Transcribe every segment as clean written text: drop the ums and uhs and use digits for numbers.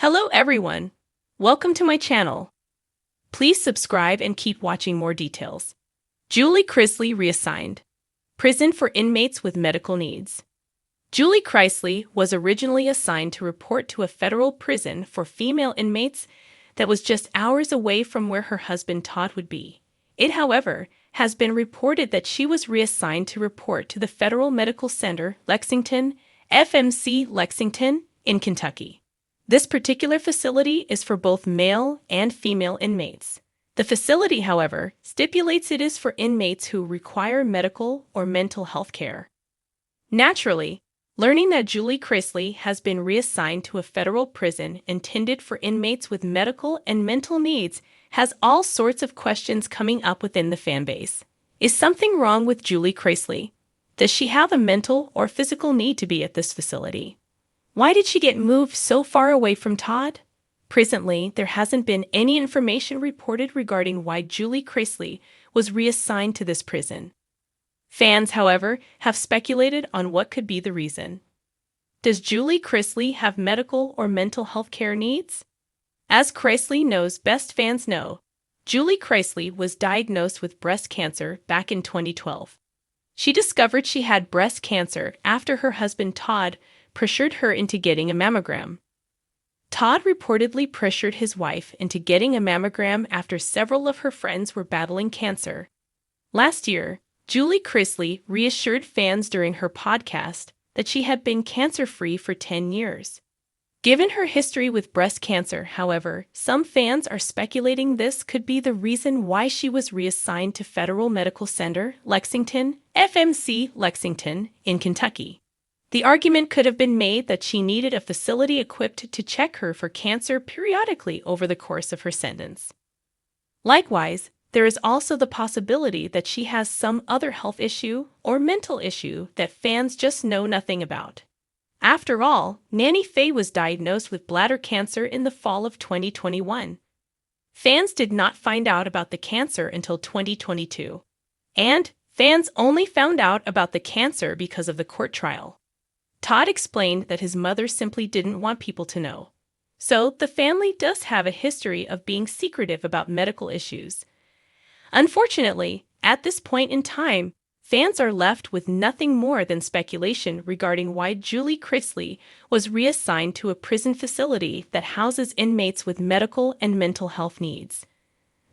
Hello everyone! Welcome to my channel. Please subscribe and keep watching more details. Julie Chrisley reassigned. Prison for inmates with medical needs. Julie Chrisley was originally assigned to report to a federal prison for female inmates that was just hours away from where her husband Todd would be. It, however, has been reported that she was reassigned to report to the Federal Medical Center, Lexington, FMC Lexington, in Kentucky. This particular facility is for both male and female inmates. The facility, however, stipulates it is for inmates who require medical or mental health care. Naturally, learning that Julie Chrisley has been reassigned to a federal prison intended for inmates with medical and mental needs has all sorts of questions coming up within the fanbase. Is something wrong with Julie Chrisley? Does she have a mental or physical need to be at this facility? Why did she get moved so far away from Todd? Presently, there hasn't been any information reported regarding why Julie Chrisley was reassigned to this prison. Fans, however, have speculated on what could be the reason. Does Julie Chrisley have medical or mental health care needs? As Chrisley knows best, fans know, Julie Chrisley was diagnosed with breast cancer back in 2012. She discovered she had breast cancer after her husband Todd pressured her into getting a mammogram. Todd reportedly pressured his wife into getting a mammogram after several of her friends were battling cancer. Last year, Julie Chrisley reassured fans during her podcast that she had been cancer-free for 10 years. Given her history with breast cancer, however, some fans are speculating this could be the reason why she was reassigned to Federal Medical Center, Lexington, FMC Lexington, in Kentucky. The argument could have been made that she needed a facility equipped to check her for cancer periodically over the course of her sentence. Likewise, there is also the possibility that she has some other health issue or mental issue that fans just know nothing about. After all, Nanny Faye was diagnosed with bladder cancer in the fall of 2021. Fans did not find out about the cancer until 2022. And fans only found out about the cancer because of the court trial. Todd explained that his mother simply didn't want people to know. So, the family does have a history of being secretive about medical issues. Unfortunately, at this point in time, fans are left with nothing more than speculation regarding why Julie Chrisley was reassigned to a prison facility that houses inmates with medical and mental health needs.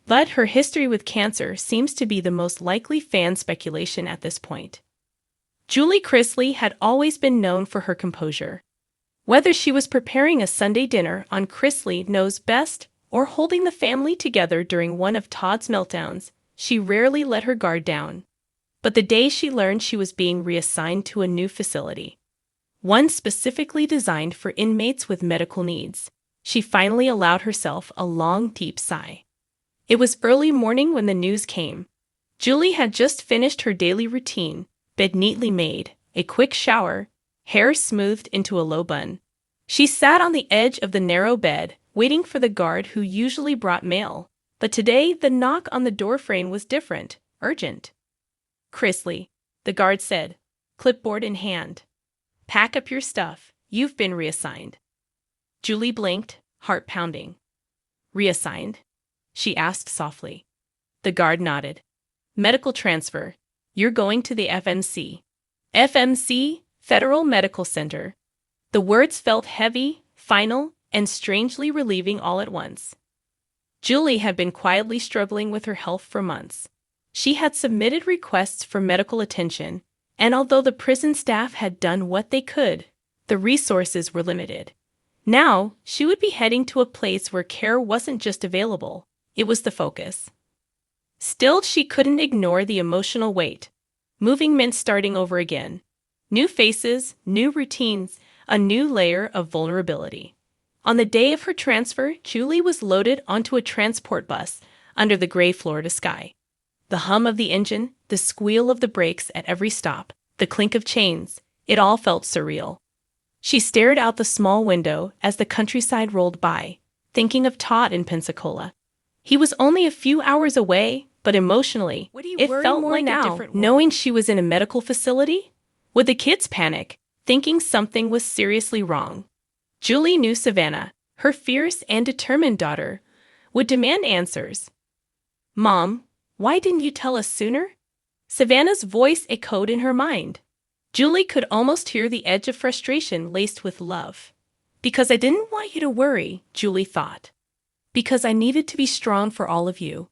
But her history with cancer seems to be the most likely fan speculation at this point. Julie Chrisley had always been known for her composure. Whether she was preparing a Sunday dinner on Chrisley Knows Best or holding the family together during one of Todd's meltdowns, she rarely let her guard down. But the day she learned she was being reassigned to a new facility, one specifically designed for inmates with medical needs, she finally allowed herself a long, deep sigh. It was early morning when the news came. Julie had just finished her daily routine, bed neatly made, a quick shower, hair smoothed into a low bun. She sat on the edge of the narrow bed, waiting for the guard who usually brought mail. But today, the knock on the doorframe was different, urgent. "Chrisley," the guard said, clipboard in hand. "Pack up your stuff, you've been reassigned." Julie blinked, heart pounding. "Reassigned?" she asked softly. The guard nodded. "Medical transfer. You're going to the FMC. FMC, Federal Medical Center." The words felt heavy, final, and strangely relieving all at once. Julie had been quietly struggling with her health for months. She had submitted requests for medical attention, and although the prison staff had done what they could, the resources were limited. Now, she would be heading to a place where care wasn't just available, it was the focus. Still, she couldn't ignore the emotional weight. Moving meant starting over again. New faces, new routines, a new layer of vulnerability. On the day of her transfer, Julie was loaded onto a transport bus under the gray Florida sky. The hum of the engine, the squeal of the brakes at every stop, the clink of chains, it all felt surreal. She stared out the small window as the countryside rolled by, thinking of Todd in Pensacola. He was only a few hours away, but emotionally, it felt like a different world. Knowing she was in a medical facility? Would the kids panic, thinking something was seriously wrong? Julie knew Savannah, Her fierce and determined daughter would demand answers. "Mom, why didn't you tell us sooner?" Savannah's voice echoed in her mind. Julie could almost hear the edge of frustration laced with love. "Because I didn't want you to worry," Julie thought. "Because I needed to be strong for all of you."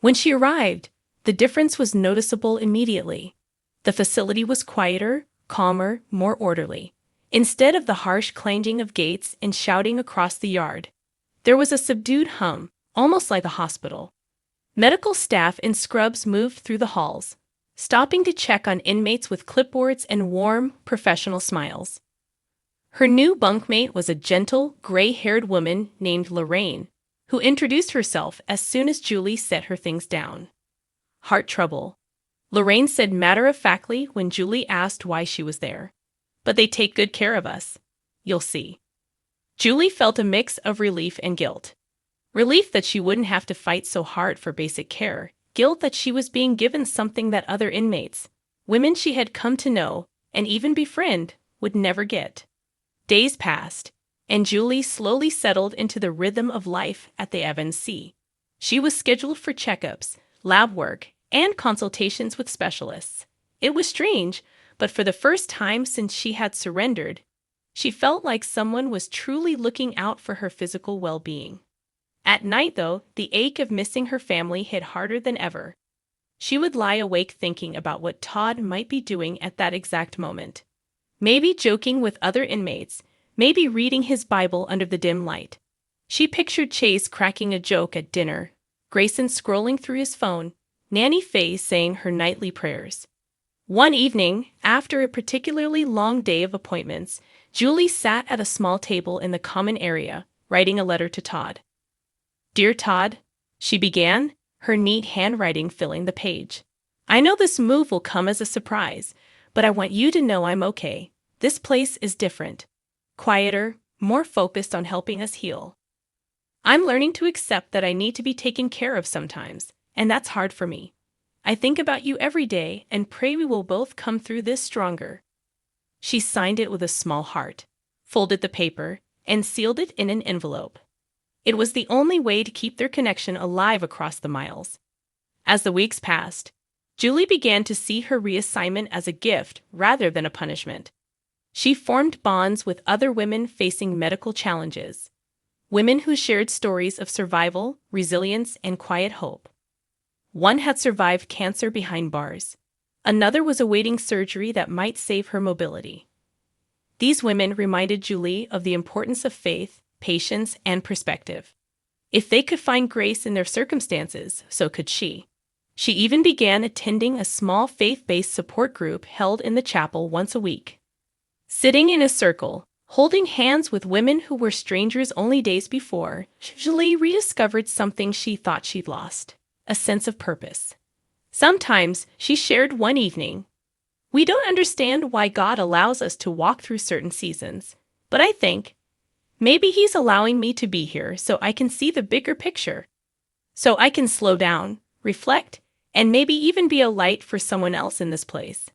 When she arrived, the difference was noticeable immediately. The facility was quieter, calmer, more orderly. Instead of the harsh clanging of gates and shouting across the yard, there was a subdued hum, almost like a hospital. Medical staff in scrubs moved through the halls, stopping to check on inmates with clipboards and warm, professional smiles. Her new bunkmate was a gentle, gray-haired woman named Lorraine, who introduced herself as soon as Julie set her things down. "Heart trouble," Lorraine said matter-of-factly when Julie asked why she was there. "But they take good care of us. You'll see." Julie felt a mix of relief and guilt. Relief that she wouldn't have to fight so hard for basic care, guilt that she was being given something that other inmates, women she had come to know and even befriend, would never get. Days passed, and Julie slowly settled into the rhythm of life at the Evans-C. She was scheduled for checkups, lab work, and consultations with specialists. It was strange, but for the first time since she had surrendered, she felt like someone was truly looking out for her physical well-being. At night, though, the ache of missing her family hit harder than ever. She would lie awake thinking about what Todd might be doing at that exact moment. Maybe joking with other inmates, maybe reading his Bible under the dim light. She pictured Chase cracking a joke at dinner, Grayson scrolling through his phone, Nanny Faye saying her nightly prayers. One evening, after a particularly long day of appointments, Julie sat at a small table in the common area, writing a letter to Todd. "Dear Todd," she began, her neat handwriting filling the page. "I know this move will come as a surprise, but I want you to know I'm okay. This place is different. Quieter, more focused on helping us heal. I'm learning to accept that I need to be taken care of sometimes, and that's hard for me. I think about you every day and pray we will both come through this stronger." She signed it with a small heart, folded the paper, and sealed it in an envelope. It was the only way to keep their connection alive across the miles. As the weeks passed, Julie began to see her reassignment as a gift rather than a punishment. She formed bonds with other women facing medical challenges, women who shared stories of survival, resilience, and quiet hope. One had survived cancer behind bars. Another was awaiting surgery that might save her mobility. These women reminded Julie of the importance of faith, patience, and perspective. If they could find grace in their circumstances, so could she. She even began attending a small faith-based support group held in the chapel once a week. Sitting in a circle, holding hands with women who were strangers only days before, Julie rediscovered something she thought she'd lost: a sense of purpose. Sometimes, she shared one evening, "We don't understand why God allows us to walk through certain seasons, but I think maybe He's allowing me to be here so I can see the bigger picture. So I can slow down, reflect, and maybe even be a light for someone else in this place."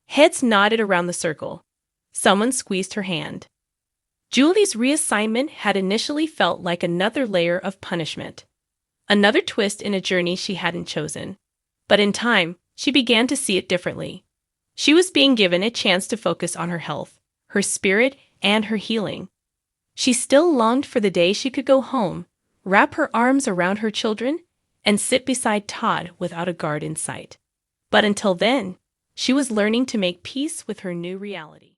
Heads nodded around the circle. Someone squeezed her hand. Julie's reassignment had initially felt like another layer of punishment, another twist in a journey she hadn't chosen. But in time, she began to see it differently. She was being given a chance to focus on her health, her spirit, and her healing. She still longed for the day she could go home, wrap her arms around her children, and sit beside Todd without a guard in sight. But until then, she was learning to make peace with her new reality.